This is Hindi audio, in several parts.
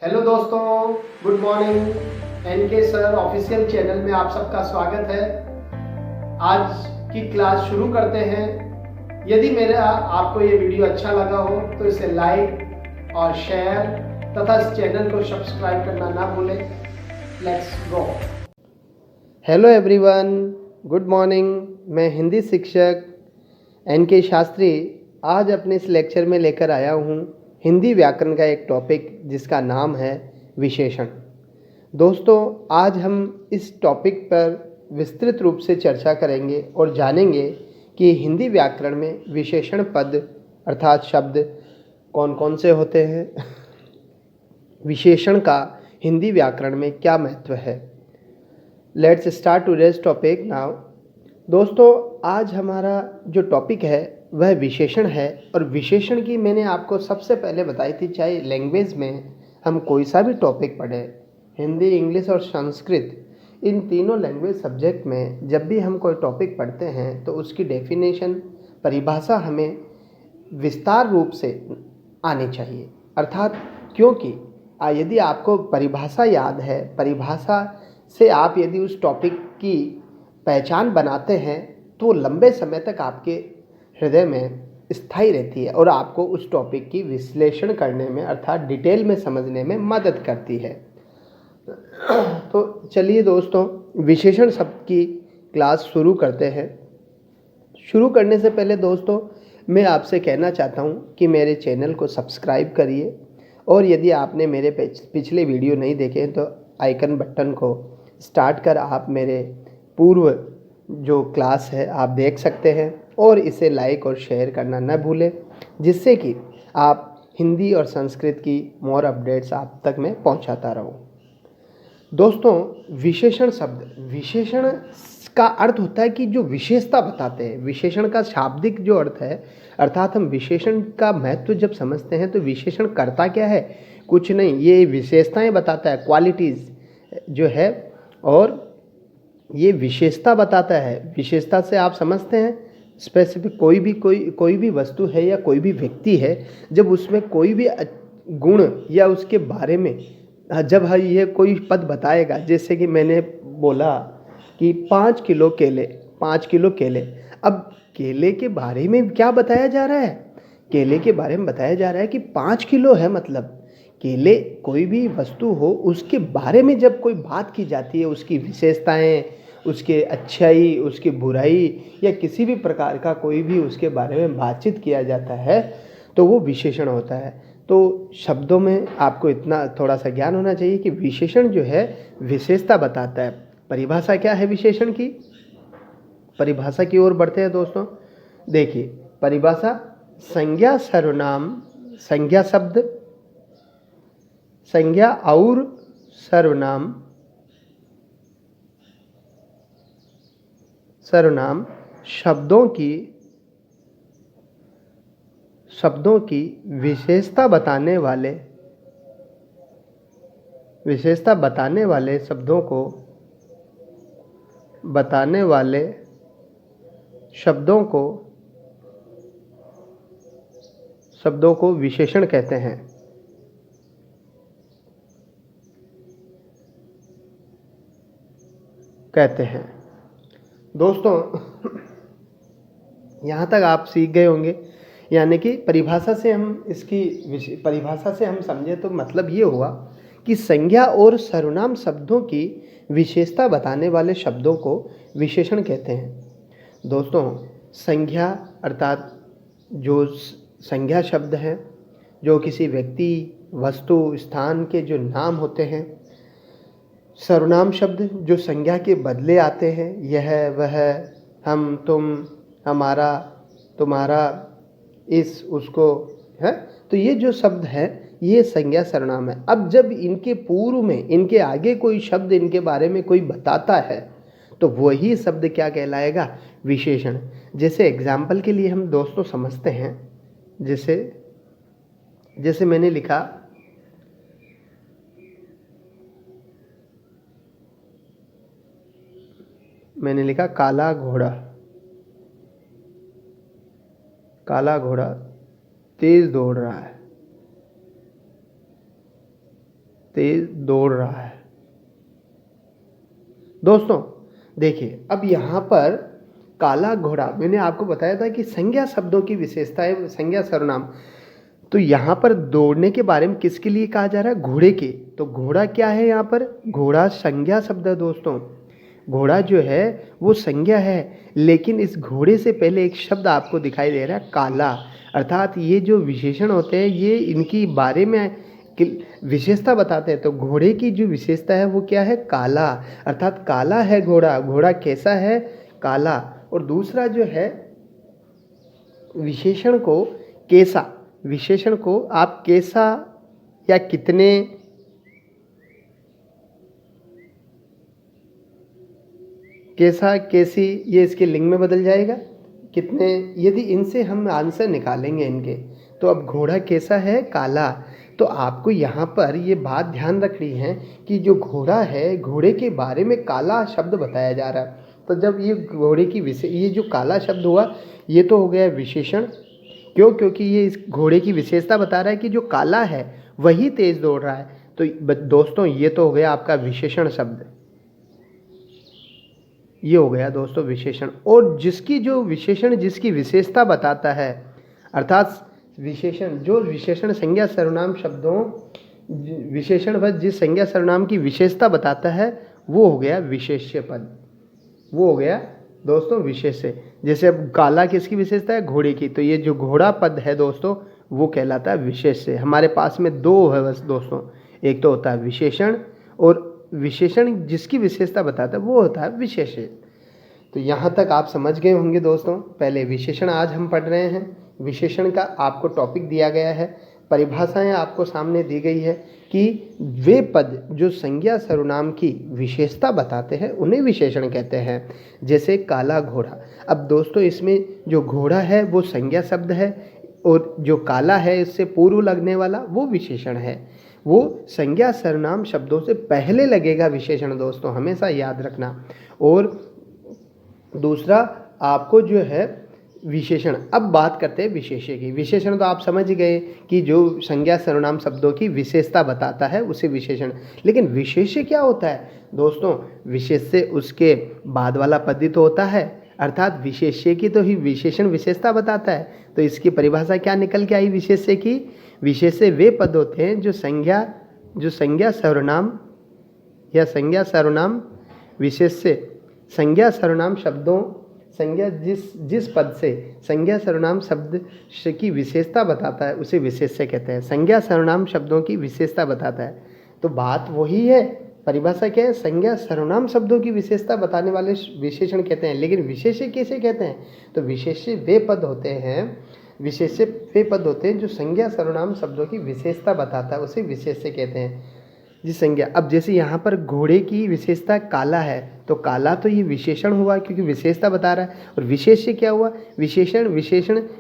हेलो दोस्तों, good morning. NK sir official channel में आप सबका स्वागत है। आज की क्लास शुरू करते हैं। यदि मेरा आपको ये वीडियो अच्छा लगा हो तो इसे लाइक और शेयर तथा इस चैनल को सब्सक्राइब करना ना भूलें। Let's go. Hello everyone, good morning. मैं हिंदी शिक्षक एनके शास्त्री आज अपने इस लेक्चर में लेकर आया हूँ हिंदी व्याकरण का एक टॉपिक जिसका नाम है विशेषण। दोस्तों, आज हम इस टॉपिक पर विस्तृत रूप से चर्चा करेंगे और जानेंगे कि हिंदी व्याकरण में विशेषण पद अर्थात शब्द कौन कौन से होते हैं, विशेषण का हिंदी व्याकरण में क्या महत्व है। Let's start today's topic now. दोस्तों, आज हमारा जो टॉपिक है वह विशेषण है और विशेषण की मैंने आपको सबसे पहले बताई थी, चाहे लैंग्वेज में हम कोई सा भी टॉपिक पढ़ें, हिंदी, इंग्लिश और संस्कृत, इन तीनों लैंग्वेज सब्जेक्ट में जब भी हम कोई टॉपिक पढ़ते हैं तो उसकी डेफिनेशन, परिभाषा हमें विस्तार रूप से आनी चाहिए। अर्थात क्योंकि यदि आपको परिभाषा याद है, परिभाषा से आप यदि उस टॉपिक की पहचान बनाते हैं तो लंबे समय तक आपके हृदय में स्थायी रहती है और आपको उस टॉपिक की विश्लेषण करने में अर्थात डिटेल में समझने में मदद करती है। तो चलिए दोस्तों, विशेषण शब्द की क्लास शुरू करते हैं। शुरू करने से पहले दोस्तों, मैं आपसे कहना चाहता हूँ कि मेरे चैनल को सब्सक्राइब करिए और यदि आपने मेरे पिछले वीडियो नहीं देखे हैं तो आइकन बटन को स्टार्ट कर आप मेरे पूर्व जो क्लास है आप देख सकते हैं और इसे लाइक और शेयर करना न भूलें, जिससे कि आप हिंदी और संस्कृत की मोर अपडेट्स आप तक मैं पहुंचाता रहूं। दोस्तों, विशेषण शब्द, विशेषण का अर्थ होता है कि जो विशेषता बताते हैं। विशेषण का शाब्दिक जो अर्थ है, अर्थात हम विशेषण का महत्व जब समझते हैं तो विशेषण करता क्या है, कुछ नहीं, ये विशेषताएं बताता है, क्वालिटीज़ जो है, और ये विशेषता बताता है। विशेषता से आप समझते हैं स्पेसिफिक कोई भी वस्तु है या कोई भी व्यक्ति है, जब उसमें कोई भी गुण या उसके बारे में जब ये कोई पद बताएगा, जैसे कि मैंने बोला कि 5 किलो केले, 5 किलो केले। अब केले के बारे में क्या बताया जा रहा है, केले के बारे में बताया जा रहा है कि 5 किलो है, मतलब केले कोई भी वस्तु हो उसके बारे में जब कोई बात की जाती है, उसकी विशेषताएं, उसके अच्छाई, उसकी बुराई या किसी भी प्रकार का कोई भी उसके बारे में बातचीत किया जाता है तो वो विशेषण होता है। तो शब्दों में आपको इतना थोड़ा सा ज्ञान होना चाहिए कि विशेषण जो है विशेषता बताता है। परिभाषा क्या है विशेषण की, परिभाषा की ओर बढ़ते हैं दोस्तों। देखिए, परिभाषा संज्ञा सर्वनाम, संज्ञा शब्द, संज्ञा और सर्वनाम, सर्वनाम शब्दों की विशेषता बताने वाले शब्दों को विशेषण कहते हैं। दोस्तों, यहाँ तक आप सीख गए होंगे, यानी कि परिभाषा से हम समझे तो मतलब ये हुआ कि संज्ञा और सर्वनाम शब्दों की विशेषता बताने वाले शब्दों को विशेषण कहते हैं। दोस्तों, संज्ञा अर्थात जो संज्ञा शब्द हैं, जो किसी व्यक्ति, वस्तु, स्थान के जो नाम होते हैं। सर्वनाम शब्द जो संज्ञा के बदले आते हैं, यह, वह, हम, तुम, हमारा, तुम्हारा, इस, उसको, है। तो ये जो शब्द है ये संज्ञा सर्वनाम है। अब जब इनके पूर्व में, इनके आगे कोई शब्द इनके बारे में कोई बताता है तो वही शब्द क्या कहलाएगा, विशेषण। जैसे एग्जाम्पल के लिए हम दोस्तों समझते हैं, जैसे मैंने लिखा काला घोड़ा, काला घोड़ा तेज दौड़ रहा है। तेज दौड़ रहा है। दोस्तों देखिए, अब यहाँ पर काला घोड़ा, मैंने आपको बताया था कि संज्ञा शब्दों की विशेषताएं, संज्ञा सर्वनाम। तो यहाँ पर दौड़ने के बारे में किसके लिए कहा जा रहा है? घोड़े के। तो घोड़ा क्या है यहाँ पर? घोड़ा संज्ञा शब्द है दोस्तों। घोड़ा जो है वो संज्ञा है, लेकिन इस घोड़े से पहले एक शब्द आपको दिखाई दे रहा है, काला। अर्थात ये जो विशेषण होते हैं ये इनकी बारे में विशेषता बताते हैं। तो घोड़े की जो विशेषता है वो क्या है? काला। अर्थात काला है घोड़ा। घोड़ा कैसा है? काला। और दूसरा जो है विशेषण को कैसा, विशेषण को आप कैसा या कितने, कैसा, कैसी, ये इसके लिंग में बदल जाएगा। कितने, यदि इनसे हम आंसर निकालेंगे इनके, तो अब घोड़ा कैसा है? काला। तो आपको यहाँ पर ये बात ध्यान रखनी है कि जो घोड़ा है, घोड़े के बारे में काला शब्द बताया जा रहा है। तो जब ये घोड़े की ये जो काला शब्द हुआ, ये तो हो गया विशेषण। क्यों? क्योंकि ये इस घोड़े की विशेषता बता रहा है कि जो काला है वही तेज दौड़ रहा है। तो दोस्तों ये तो हो गया आपका विशेषण शब्द, ये हो गया दोस्तों विशेषण। और जिसकी जो विशेषण जिसकी विशेषता बताता है, अर्थात विशेषण जो विशेषण संज्ञा सर्वनाम शब्दों, विशेषण व जिस संज्ञा सर्वनाम की विशेषता बताता है वो हो गया विशेष्य पद, वो हो गया दोस्तों विशेष्य। जैसे अब काला किसकी विशेषता है? घोड़े की। तो ये जो घोड़ा पद है दोस्तों वो कहलाता है विशेष्य। हमारे पास में दो है बस दोस्तों, एक तो होता है विशेषण, और विशेषण जिसकी विशेषता बताता है वो होता है विशेष्य। तो यहाँ तक आप समझ गए होंगे दोस्तों। पहले विशेषण आज हम पढ़ रहे हैं, विशेषण का आपको टॉपिक दिया गया है, परिभाषाएं आपको सामने दी गई है कि वे पद जो संज्ञा सर्वनाम की विशेषता बताते हैं उन्हें विशेषण कहते हैं। जैसे काला घोड़ा। अब दोस्तों इसमें जो घोड़ा है वो संज्ञा शब्द है, और जो काला है इससे पूर्व लगने वाला वो विशेषण है। वो संज्ञा सर्वनाम शब्दों से पहले लगेगा विशेषण दोस्तों, हमेशा याद रखना। और दूसरा आपको जो है विशेषण। अब बात करते हैं विशेष्य की। विशेषण तो आप समझ गए कि जो संज्ञा सर्वनाम शब्दों की विशेषता बताता है उसे विशेषण। लेकिन विशेष्य क्या होता है दोस्तों? विशेष्य उसके बाद वाला पद ही तो होता है, अर्थात विशेष्य की तो ही विशेषण विशेषता बताता है। तो इसकी परिभाषा क्या निकल के आई विशेष्य की? विशेष्य वे पद होते हैं जो संज्ञा सर्वनाम या संज्ञा सर्वनाम विशेष्य, संज्ञा सर्वनाम शब्दों, संज्ञा जिस पद से संज्ञा सर्वनाम शब्द की विशेषता बताता है उसे विशेष्य कहते हैं। संज्ञा सर्वनाम शब्दों की विशेषता बताता है। तो बात वही है, परिभाषा क्या है? संज्ञा सर्वनाम शब्दों की विशेषता बताने वाले विशेषण कहते हैं। लेकिन विशेष्य कैसे कहते हैं? तो विशेष्य वे पद होते हैं, विशेष्य वे पद होते हैं जो संज्ञा सर्वनाम शब्दों की विशेषता बताता है उसे विशेष्य कहते हैं। जी संज्ञा। अब जैसे यहाँ पर घोड़े की विशेषता काला है, तो काला तो ये विशेषण हुआ क्योंकि विशेषता बता रहा है। और विशेष्य क्या हुआ? विशेषण।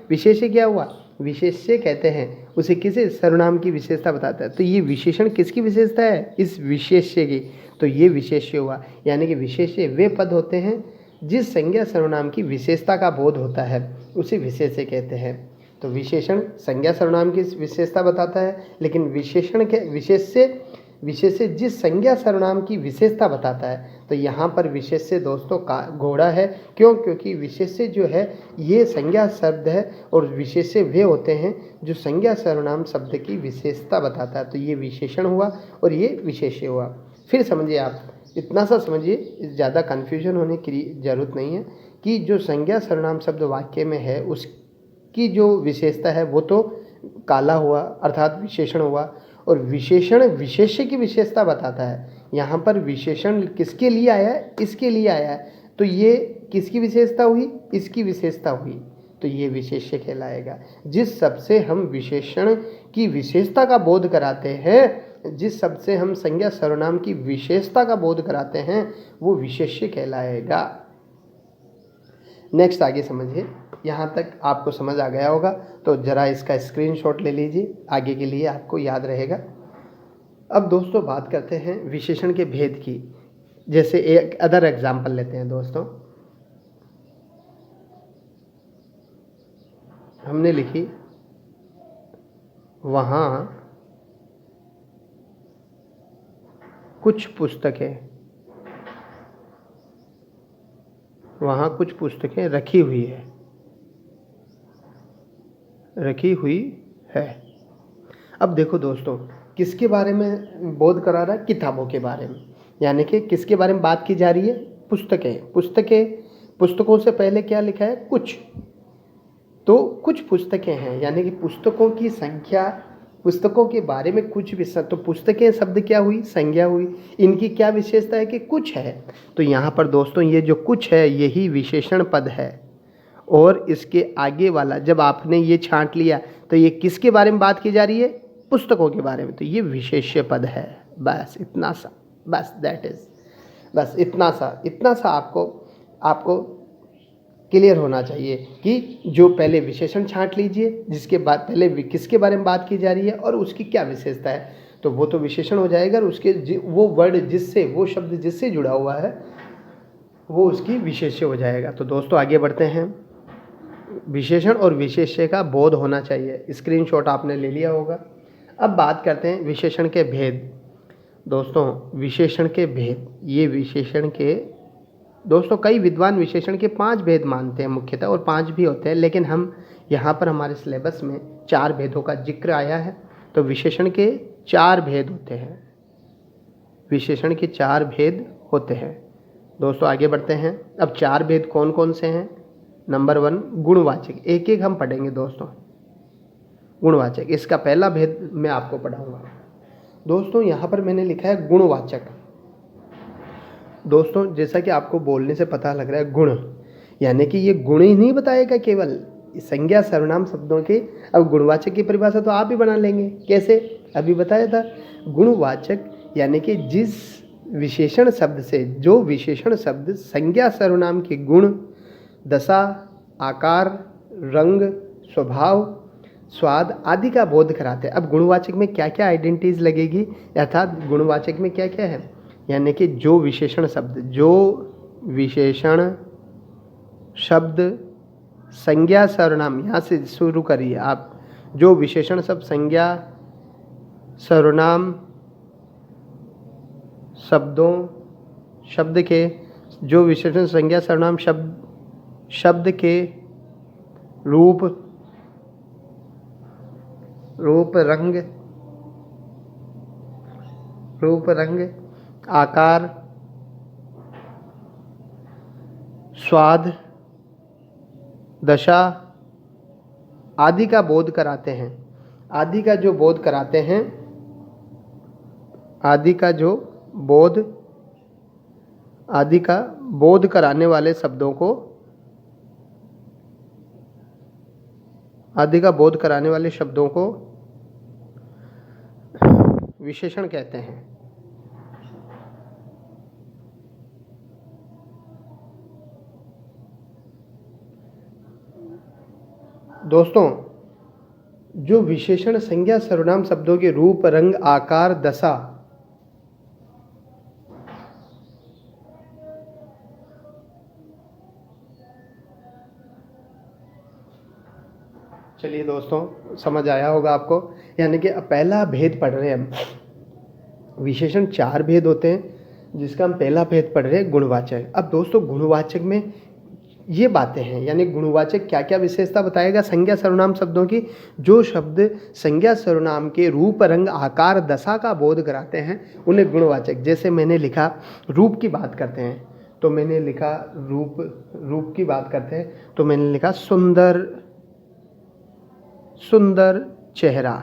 विशेष्य क्या हुआ? विशेष्य कहते हैं उसे, किसे? सर्वनाम की विशेषता बताता है। तो ये विशेषण किसकी विशेषता है? इस विशेष्य की। तो ये विशेष्य हुआ, यानी कि विशेष्य वे पद होते हैं जिस संज्ञा सर्वनाम की विशेषता का बोध होता है उसे विशेष्य कहते हैं। तो विशेषण संज्ञा सर्वनाम की विशेषता बताता है, लेकिन विशेषण के विशेष्य जिस संज्ञा सर्वनाम की विशेषता बताता है। तो यहाँ पर विशेष्य दोस्तों का घोड़ा है। क्यों? क्योंकि विशेष्य जो है ये संज्ञा शब्द है, और विशेष्य वे होते हैं जो संज्ञा सर्वनाम शब्द की विशेषता बताता है। तो ये विशेषण हुआ और ये विशेष्य हुआ। फिर समझिए, आप इतना सा समझिए, ज़्यादा कन्फ्यूजन होने की ज़रूरत नहीं है कि जो संज्ञा सर्वनाम शब्द वाक्य में है उसकी जो विशेषता है वो तो काला हुआ, अर्थात विशेषण हुआ। और विशेषण विशेष्य की विशेषता बताता है। यहाँ पर विशेषण किसके लिए आया है? इसके लिए आया है। तो ये किसकी विशेषता हुई? इसकी विशेषता हुई। तो ये विशेष्य कहलाएगा। जिस शब्द से हम विशेषण की विशेषता का बोध कराते हैं, जिस शब्द से हम संज्ञा सर्वनाम की विशेषता का बोध कराते हैं वो विशेष्य कहलाएगा। नेक्स्ट आगे समझिए। यहाँ तक आपको समझ आ गया होगा तो ज़रा इसका स्क्रीनशॉट ले लीजिए, आगे के लिए आपको याद रहेगा। अब दोस्तों बात करते हैं विशेषण के भेद की। जैसे एक अदर एग्जाम्पल लेते हैं दोस्तों। हमने लिखी वहाँ कुछ पुस्तकें, वहाँ कुछ पुस्तकें रखी हुई है। अब देखो दोस्तों, किसके बारे में बोध करा रहा है? किताबों के बारे में, यानी कि किसके बारे में बात की जा रही है? पुस्तकों से पहले क्या लिखा है? कुछ। तो कुछ पुस्तकें हैं, यानी कि पुस्तकों की संख्या, पुस्तकों के बारे में कुछ भी। तो पुस्तकें शब्द क्या हुई? संज्ञा हुई। इनकी क्या विशेषता है? कि कुछ है। तो यहाँ पर दोस्तों ये जो कुछ है यही विशेषण पद है, और इसके आगे वाला जब आपने ये छांट लिया तो ये किसके बारे में बात की जा रही है? पुस्तकों के बारे में। तो ये विशेष्य पद है। बस इतना सा, बस दैट इज, बस इतना सा आपको क्लियर होना चाहिए कि जो पहले विशेषण छांट लीजिए, जिसके बाद पहले किसके बारे में बात की जा रही है और उसकी क्या विशेषता है, तो वो तो विशेषण हो जाएगा, और उसके वो वर्ड जिससे, वो शब्द जिससे जुड़ा हुआ है वो उसकी विशेष्य हो जाएगा। तो दोस्तों आगे बढ़ते हैं। विशेषण और विशेष्य का बोध होना चाहिए। स्क्रीनशॉट आपने ले लिया होगा। अब बात करते हैं विशेषण के भेद। दोस्तों विशेषण के भेद, ये विशेषण के दोस्तों कई विद्वान विशेषण के 5 भेद मानते हैं मुख्यतः, और 5 भी होते हैं, लेकिन हम यहाँ पर हमारे सिलेबस में 4 भेदों का जिक्र आया है। तो विशेषण के 4 भेद होते हैं, विशेषण के 4 भेद होते हैं। दोस्तों आगे बढ़ते हैं। अब 4 भेद कौन कौन से हैं? नंबर 1 गुणवाचक। एक एक हम पढ़ेंगे दोस्तों। गुणवाचक, इसका पहला भेद मैं आपको पढ़ाऊंगा। दोस्तों यहाँ पर मैंने लिखा है गुणवाचक। दोस्तों जैसा कि आपको बोलने से पता लग रहा है, गुण यानी कि ये गुण ही नहीं बताएगा केवल संज्ञा सर्वनाम शब्दों के। अब गुणवाचक की परिभाषा तो आप ही बना लेंगे। कैसे? अभी बताया था। गुणवाचक यानी कि जिस विशेषण शब्द से, जो विशेषण शब्द संज्ञा सर्वनाम के गुण, दशा, आकार, रंग, स्वभाव, स्वाद आदि का बोध कराते हैं। अब गुणवाचक में क्या क्या आइडेंटिटीज लगेगी, अर्थात गुणवाचक में क्या क्या है, यानी कि जो विशेषण शब्द संज्ञा सर्वनाम, यहाँ से शुरू करिए आप। जो विशेषण शब्द संज्ञा सर्वनाम शब्द के, जो विशेषण संज्ञा सर्वनाम शब्द के रूप, रंग, आकार, स्वाद, दशा आदि का बोध कराते हैं। आदि का बोध कराने वाले शब्दों को, आदि का बोध कराने वाले शब्दों को विशेषण कहते हैं। दोस्तों जो विशेषण संज्ञा सर्वनाम शब्दों के रूप, रंग, आकार, दशा, चलिए दोस्तों समझ आया होगा आपको। यानी कि पहला भेद पढ़ रहे हैं हम। विशेषण 4 भेद होते हैं, जिसका हम पहला भेद पढ़ रहे हैं गुणवाचक। अब दोस्तों गुणवाचक में ये बातें हैं, यानी गुणवाचक क्या क्या विशेषता बताएगा संज्ञा सर्वनाम शब्दों की। जो शब्द संज्ञा सर्वनाम के रूप, रंग, आकार, दशा का बोध कराते हैं उन्हें गुणवाचक। जैसे मैंने लिखा रूप की बात करते हैं, तो मैंने लिखा रूप की बात करते हैं तो मैंने लिखा सुंदर चेहरा।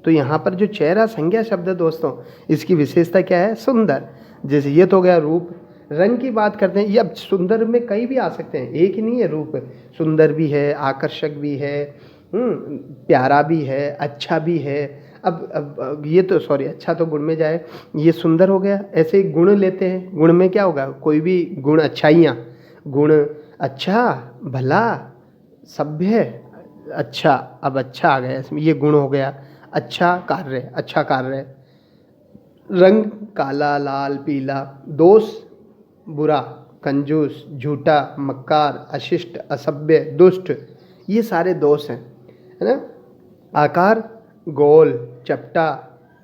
तो यहाँ पर जो चेहरा संज्ञा शब्द है दोस्तों, इसकी विशेषता क्या है? सुंदर। जैसे ये तो गया रूप। रंग की बात करते हैं, ये अब सुंदर में कई भी आ सकते हैं, एक ही नहीं है रूप। सुंदर भी है, आकर्षक भी है, प्यारा भी है, अच्छा भी है। अब ये तो अच्छा तो गुण में जाए, ये सुंदर हो गया। ऐसे ही गुण लेते हैं, गुण में क्या होगा? कोई भी गुण, अच्छाइयाँ, गुण अच्छा, भला, सभ्य, अच्छा। अब अच्छा आ गया इसमें, ये गुण हो गया। अच्छा कार्य, रंग काला, लाल, पीला, दोष बुरा, कंजूस, झूठा, मक्कार, अशिष्ट, असभ्य, दुष्ट, ये सारे दोष हैं, है ना। आकार गोल, चपटा,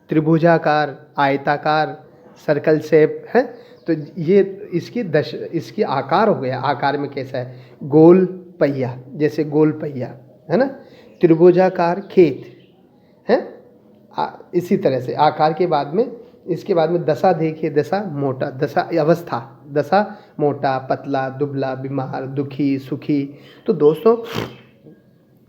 त्रिभुजाकार, आयताकार, सर्कल शेप है। तो ये इसकी आकार हो गया, आकार में कैसा है, गोल पहिया, जैसे गोल पहिया है ना। त्रिभुजाकार खेत है। इसी तरह से आकार के बाद में, इसके बाद में दशा देखिए, दशा मोटा, दशा अवस्था, दशा मोटा, पतला, दुबला, बीमार, दुखी, सुखी। तो दोस्तों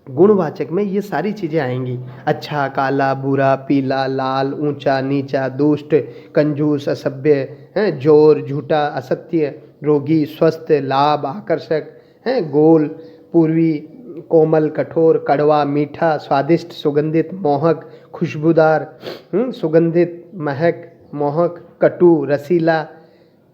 गुणवाचक में ये सारी चीज़ें आएंगी। अच्छा, काला, बुरा, पीला, लाल, ऊंचा, नीचा, दुष्ट, कंजूस, असभ्य है, जोर, झूठा, असत्य, रोगी, स्वस्थ, लाभ, आकर्षक है, गोल, पूर्वी, कोमल, कठोर, कड़वा, मीठा, स्वादिष्ट, सुगंधित, मोहक, खुशबूदार, सुगंधित, महक, मोहक, कटु, रसीला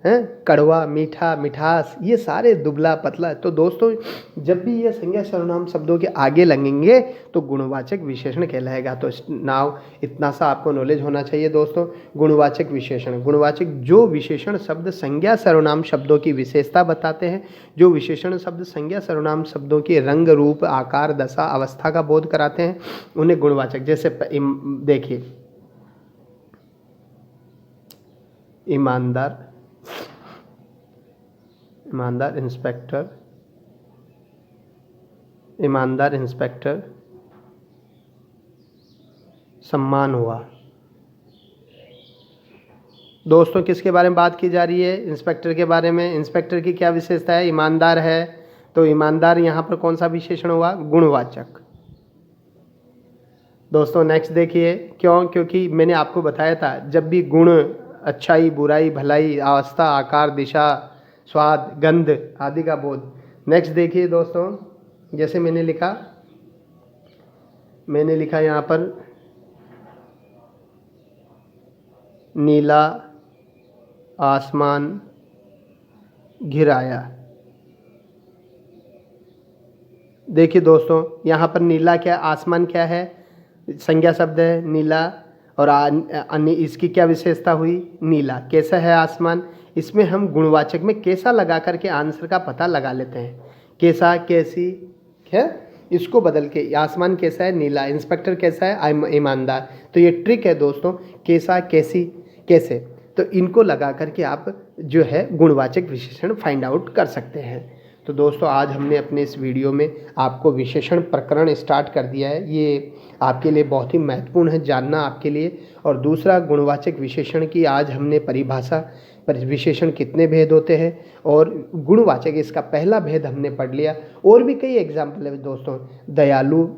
है, कड़वा, मीठा, मिठास, ये सारे, दुबला, पतला। तो दोस्तों जब भी ये संज्ञा सर्वनाम शब्दों के आगे लगेंगे तो गुणवाचक विशेषण कहलाएगा। तो नाउ इतना सा आपको नॉलेज होना चाहिए दोस्तों। गुणवाचक विशेषण, गुणवाचक जो विशेषण शब्द संज्ञा सर्वनाम शब्दों की विशेषता बताते हैं, जो विशेषण शब्द संज्ञा सर्वनाम शब्दों के रंग, रूप, आकार, दशा, अवस्था का बोध कराते हैं, उन्हें गुणवाचक। जैसे देखिए, ईमानदार, ईमानदार इंस्पेक्टर, ईमानदार इंस्पेक्टर, सम्मान हुआ। दोस्तों किसके बारे में बात की जा रही है, इंस्पेक्टर के बारे में। इंस्पेक्टर की क्या विशेषता है, ईमानदार है। तो ईमानदार यहाँ पर कौन सा विशेषण हुआ, गुणवाचक। दोस्तों नेक्स्ट देखिए, क्यों, क्योंकि मैंने आपको बताया था जब भी गुण, अच्छाई, बुराई, भलाई, अवस्था, आकार, दिशा, स्वाद, गंध आदि का बोध। नेक्स्ट देखिए दोस्तों, जैसे मैंने लिखा यहाँ पर नीला आसमान घिराया। देखिए दोस्तों यहाँ पर नीला क्या, आसमान क्या है, संज्ञा शब्द है नीला, और इसकी क्या विशेषता हुई, नीला। कैसा है आसमान, इसमें हम गुणवाचक में कैसा लगा करके आंसर का पता लगा लेते हैं। कैसा, कैसी है, इसको बदल के आसमान कैसा है, नीला, इंस्पेक्टर कैसा है, ईमानदार। तो ये ट्रिक है दोस्तों, कैसा, कैसी, कैसे। तो इनको लगा करके आप जो है गुणवाचक विशेषण फाइंड आउट कर सकते हैं। तो दोस्तों आज हमने अपने इस वीडियो में आपको विशेषण प्रकरण स्टार्ट कर दिया है। ये आपके लिए बहुत ही महत्वपूर्ण है जानना आपके लिए। और दूसरा, गुणवाचक विशेषण की आज हमने परिभाषा, पर विशेषण कितने भेद होते हैं और गुणवाचक, इसका पहला भेद हमने पढ़ लिया। और भी कई एग्जाम्पल है दोस्तों, दयालु,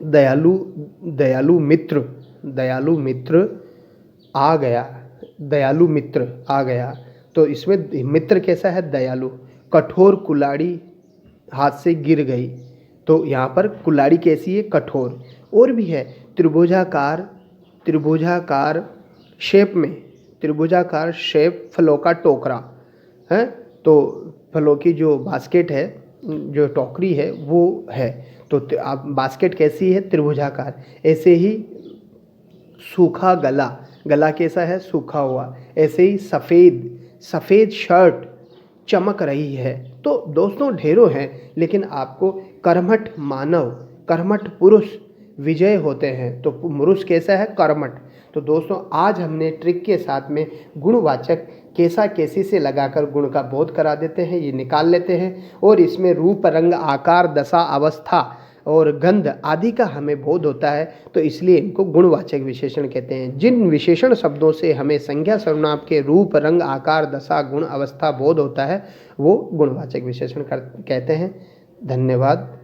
दयालु, दयालु मित्र, दयालु मित्र आ गया, दयालु मित्र आ गया। तो इसमें मित्र कैसा है, दयालु। कठोर कुल्हाड़ी हाथ से गिर गई, तो यहाँ पर कुल्हाड़ी कैसी है, कठोर। और भी है, त्रिभुजाकार, त्रिभुजाकार शेप में, त्रिभुजाकार शेप, फलों का टोकरा है। तो फलों की जो बास्केट है, जो टोकरी है वो है। तो आप बास्केट कैसी है, त्रिभुजाकार। ऐसे ही सूखा गला, गला कैसा है, सूखा हुआ। ऐसे ही सफ़ेद, सफ़ेद शर्ट चमक रही है। तो दोस्तों ढेरों हैं, लेकिन आपको कर्मठ मानव, कर्मठ पुरुष विजय होते हैं। तो पुरुष कैसा है, कर्मठ। तो दोस्तों आज हमने ट्रिक के साथ में गुणवाचक कैसा, कैसी से लगाकर गुण का बोध करा देते हैं, ये निकाल लेते हैं। और इसमें रूप, रंग, आकार, दशा, अवस्था और गंध आदि का हमें बोध होता है। तो इसलिए इनको गुणवाचक विशेषण कहते हैं। जिन विशेषण शब्दों से हमें संज्ञा सर्वनाम के रूप, रंग, आकार, दशा, गुण, अवस्था बोध होता है वो गुणवाचक विशेषण कहते हैं। धन्यवाद।